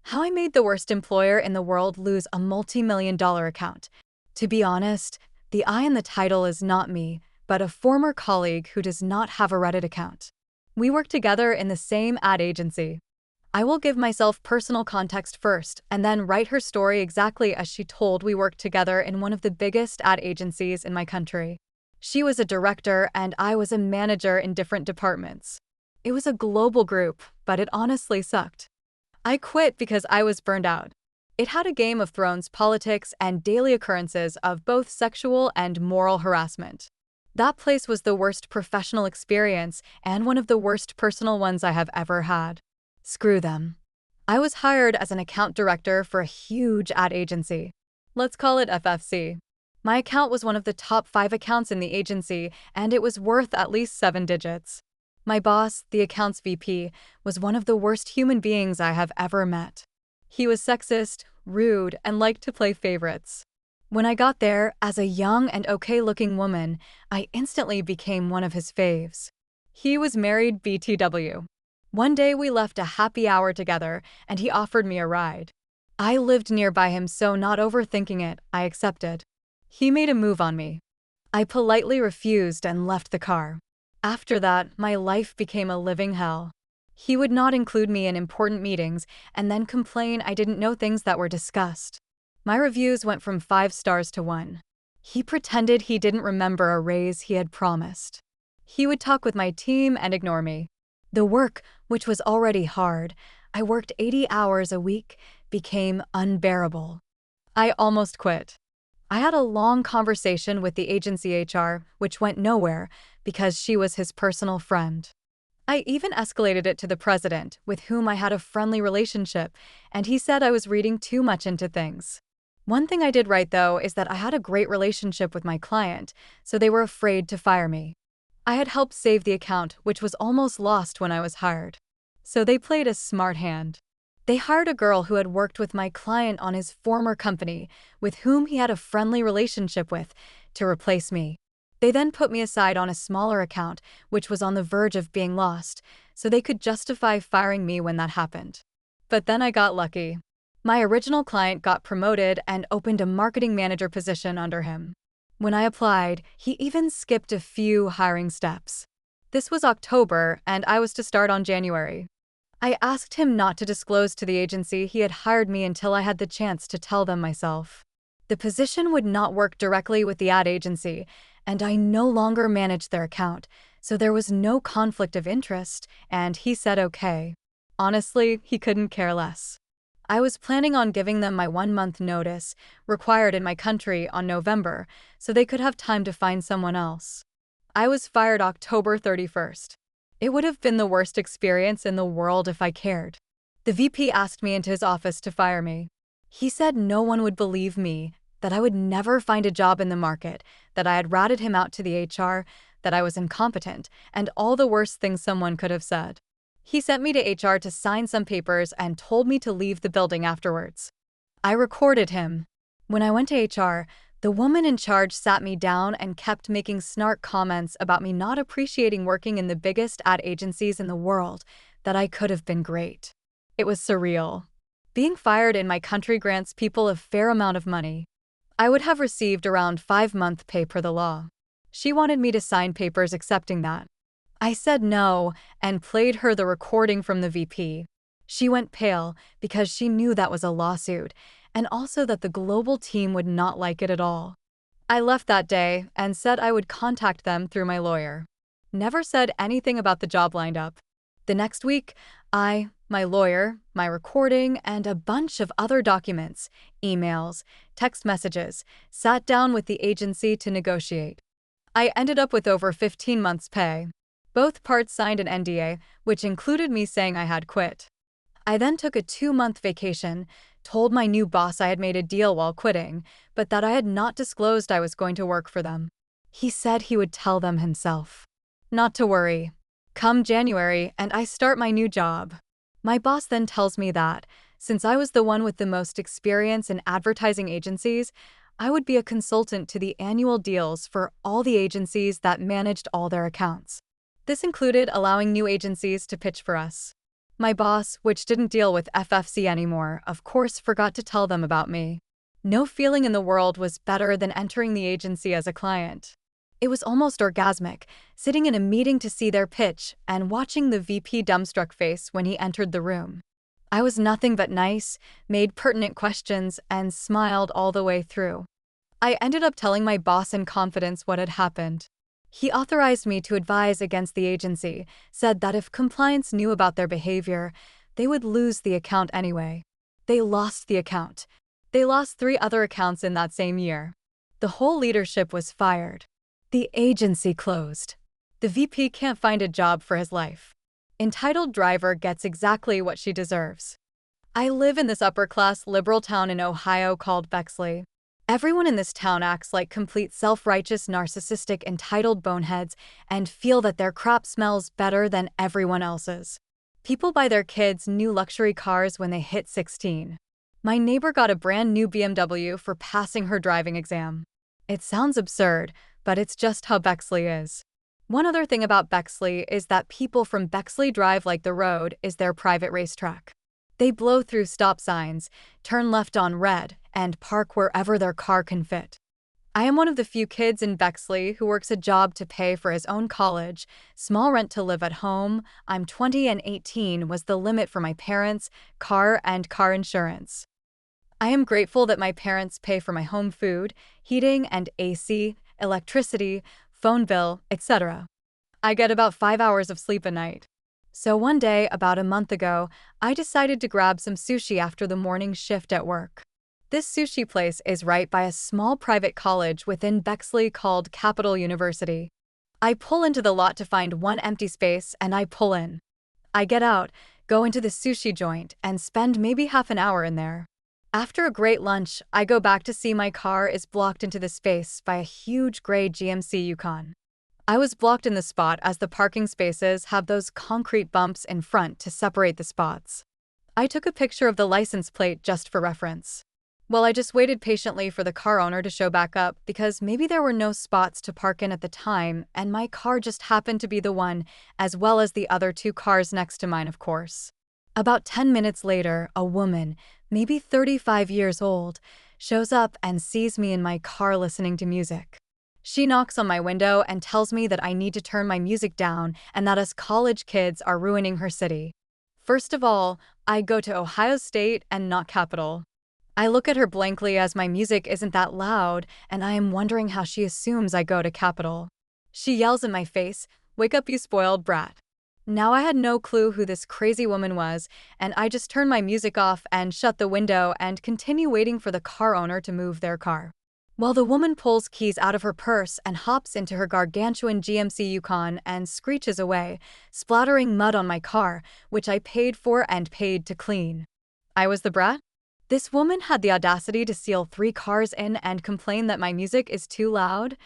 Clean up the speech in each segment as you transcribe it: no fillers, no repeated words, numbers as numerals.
How I made the worst employer in the world lose a multi-million-dollar account. To be honest, the I in the title is not me, but a former colleague who does not have a Reddit account. We work together in the same ad agency. I will give myself personal context first, and then write her story exactly as she told. We worked together in one of the biggest ad agencies in my country. She was a director and I was a manager in different departments. It was a global group, but it honestly sucked. I quit because I was burned out. It had a Game of Thrones politics and daily occurrences of both sexual and moral harassment. That place was the worst professional experience and one of the worst personal ones I have ever had. Screw them. I was hired as an account director for a huge ad agency. Let's call it FFC. My account was one of the top 5 accounts in the agency, and it was worth at least 7 digits. My boss, the accounts VP, was one of the worst human beings I have ever met. He was sexist, rude, and liked to play favorites. When I got there, as a young and okay-looking woman, I instantly became one of his faves. He was married BTW. One day we left a happy hour together, and he offered me a ride. I lived nearby him, so not overthinking it, I accepted. He made a move on me. I politely refused and left the car. After that, my life became a living hell. He would not include me in important meetings and then complain I didn't know things that were discussed. My reviews went from 5 stars to 1. He pretended he didn't remember a raise he had promised. He would talk with my team and ignore me. The work, which was already hard, I worked 80 hours a week, became unbearable. I almost quit. I had a long conversation with the agency HR, which went nowhere because she was his personal friend. I even escalated it to the president, with whom I had a friendly relationship, and he said I was reading too much into things. One thing I did right, though, is that I had a great relationship with my client, so they were afraid to fire me. I had helped save the account, which was almost lost when I was hired. So they played a smart hand. They hired a girl who had worked with my client on his former company, with whom he had a friendly relationship with, to replace me. They then put me aside on a smaller account, which was on the verge of being lost, so they could justify firing me when that happened. But then I got lucky. My original client got promoted and opened a marketing manager position under him. When I applied, he even skipped a few hiring steps. This was October, and I was to start on January. I asked him not to disclose to the agency he had hired me until I had the chance to tell them myself. The position would not work directly with the ad agency, and I no longer managed their account, so there was no conflict of interest, and he said okay. Honestly, he couldn't care less. I was planning on giving them my 1-month notice, required in my country, on November, so they could have time to find someone else. I was fired October 31st. It would have been the worst experience in the world if I cared. The VP asked me into his office to fire me. He said no one would believe me, that I would never find a job in the market, that I had ratted him out to the HR, that I was incompetent, and all the worst things someone could have said. He sent me to HR to sign some papers and told me to leave the building afterwards. I recorded him. When I went to HR, the woman in charge sat me down and kept making snark comments about me not appreciating working in the biggest ad agencies in the world, that I could have been great. It was surreal. Being fired in my country grants people a fair amount of money. I would have received around 5-month pay per the law. She wanted me to sign papers accepting that. I said no and played her the recording from the VP. She went pale because she knew that was a lawsuit, and also that the global team would not like it at all. I left that day and said I would contact them through my lawyer. Never said anything about the job lined up. The next week, my lawyer, my recording, and a bunch of other documents, emails, text messages, sat down with the agency to negotiate. I ended up with over 15 months' pay. Both parts signed an NDA, which included me saying I had quit. I then took a 2-month vacation, told my new boss I had made a deal while quitting, but that I had not disclosed I was going to work for them. He said he would tell them himself. Not to worry. Come January, and I start my new job. My boss then tells me that, since I was the one with the most experience in advertising agencies, I would be a consultant to the annual deals for all the agencies that managed all their accounts. This included allowing new agencies to pitch for us. My boss, which didn't deal with FFC anymore, of course forgot to tell them about me. No feeling in the world was better than entering the agency as a client. It was almost orgasmic, sitting in a meeting to see their pitch and watching the VP dumbstruck face when he entered the room. I was nothing but nice, made pertinent questions, and smiled all the way through. I ended up telling my boss in confidence what had happened. He authorized me to advise against the agency, said that if compliance knew about their behavior, they would lose the account anyway. They lost the account. They lost 3 other accounts in that same year. The whole leadership was fired. The agency closed. The VP can't find a job for his life. Entitled driver gets exactly what she deserves. I live in this upper-class liberal town in Ohio called Bexley. Everyone in this town acts like complete self-righteous, narcissistic, entitled boneheads and feel that their crap smells better than everyone else's. People buy their kids new luxury cars when they hit 16. My neighbor got a brand new BMW for passing her driving exam. It sounds absurd, but it's just how Bexley is. One other thing about Bexley is that people from Bexley drive like the road is their private racetrack. They blow through stop signs, turn left on red, and park wherever their car can fit. I am one of the few kids in Bexley who works a job to pay for his own college, small rent to live at home. I'm 20 and 18 was the limit for my parents, car and car insurance. I am grateful that my parents pay for my home food, heating and AC, electricity, phone bill, etc. I get about 5 hours of sleep a night. So one day, about a month ago, I decided to grab some sushi after the morning shift at work. This sushi place is right by a small private college within Bexley called Capital University. I pull into the lot to find one empty space and I pull in. I get out, go into the sushi joint, and spend maybe half an hour in there. After a great lunch, I go back to see my car is blocked into the space by a huge gray GMC Yukon. I was blocked in the spot as the parking spaces have those concrete bumps in front to separate the spots. I took a picture of the license plate just for reference. Well, I just waited patiently for the car owner to show back up because maybe there were no spots to park in at the time and my car just happened to be the one, as well as the other 2 cars next to mine, of course. About 10 minutes later, a woman, maybe 35 years old, shows up and sees me in my car listening to music. She knocks on my window and tells me that I need to turn my music down and that us college kids are ruining her city. First of all, I go to Ohio State and not Capital. I look at her blankly as my music isn't that loud, and I am wondering how she assumes I go to Capital. She yells in my face, "Wake up, you spoiled brat." Now I had no clue who this crazy woman was, and I just turn my music off and shut the window and continue waiting for the car owner to move their car. While the woman pulls keys out of her purse and hops into her gargantuan GMC Yukon and screeches away, splattering mud on my car, which I paid for and paid to clean. I was the brat? This woman had the audacity to seal 3 cars in and complain that my music is too loud?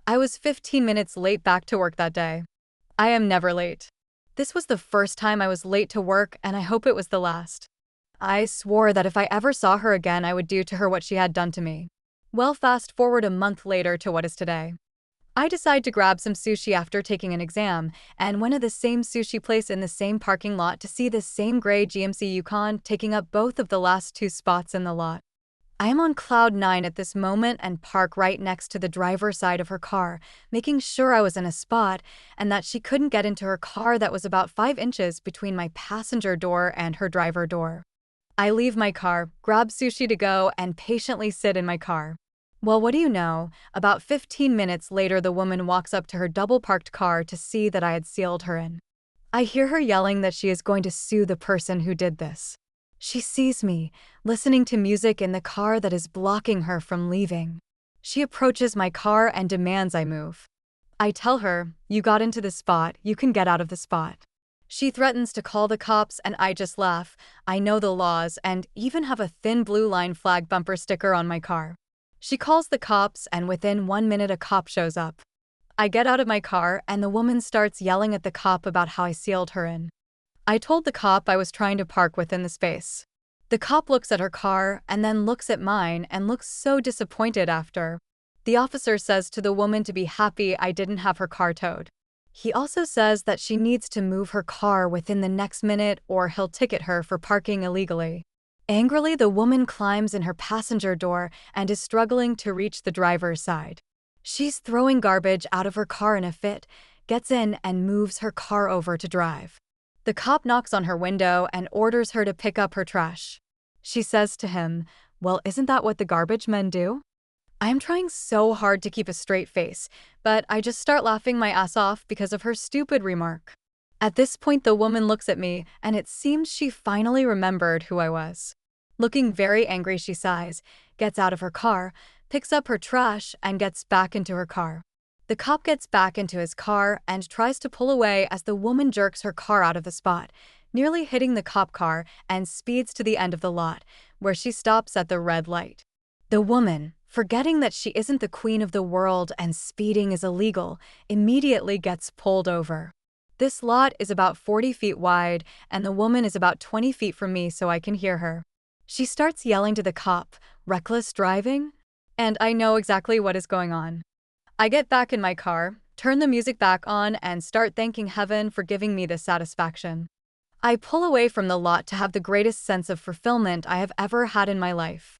I was 15 minutes late back to work that day. I am never late. This was the first time I was late to work, and I hope it was the last. I swore that if I ever saw her again, I would do to her what she had done to me. Well, fast forward a month later to what is today. I decide to grab some sushi after taking an exam, and went to the same sushi place in the same parking lot to see the same gray GMC Yukon taking up both of the last 2 spots in the lot. I am on cloud 9 at this moment and park right next to the driver's side of her car, making sure I was in a spot and that she couldn't get into her car that was about 5 inches between my passenger door and her driver door. I leave my car, grab sushi to go, and patiently sit in my car. Well, what do you know? About 15 minutes later, the woman walks up to her double-parked car to see that I had sealed her in. I hear her yelling that she is going to sue the person who did this. She sees me, listening to music in the car that is blocking her from leaving. She approaches my car and demands I move. I tell her, "You got into the spot, you can get out of the spot." She threatens to call the cops and I just laugh. I know the laws and even have a thin blue line flag bumper sticker on my car. She calls the cops and within 1 minute a cop shows up. I get out of my car and the woman starts yelling at the cop about how I sealed her in. I told the cop I was trying to park within the space. The cop looks at her car and then looks at mine and looks so disappointed after. The officer says to the woman to be happy I didn't have her car towed. He also says that she needs to move her car within the next minute or he'll ticket her for parking illegally. Angrily, the woman climbs in her passenger door and is struggling to reach the driver's side. She's throwing garbage out of her car in a fit, gets in and moves her car over to drive. The cop knocks on her window and orders her to pick up her trash. She says to him, "Well, isn't that what the garbage men do?" I am trying so hard to keep a straight face, but I just start laughing my ass off because of her stupid remark. At this point, the woman looks at me, and it seems she finally remembered who I was. Looking very angry, she sighs, gets out of her car, picks up her trash, and gets back into her car. The cop gets back into his car and tries to pull away as the woman jerks her car out of the spot, nearly hitting the cop car, and speeds to the end of the lot, where she stops at the red light. The woman, forgetting that she isn't the queen of the world and speeding is illegal, immediately gets pulled over. This lot is about 40 feet wide, and the woman is about 20 feet from me so I can hear her. She starts yelling to the cop, "Reckless driving?" And I know exactly what is going on. I get back in my car, turn the music back on, and start thanking heaven for giving me this satisfaction. I pull away from the lot to have the greatest sense of fulfillment I have ever had in my life.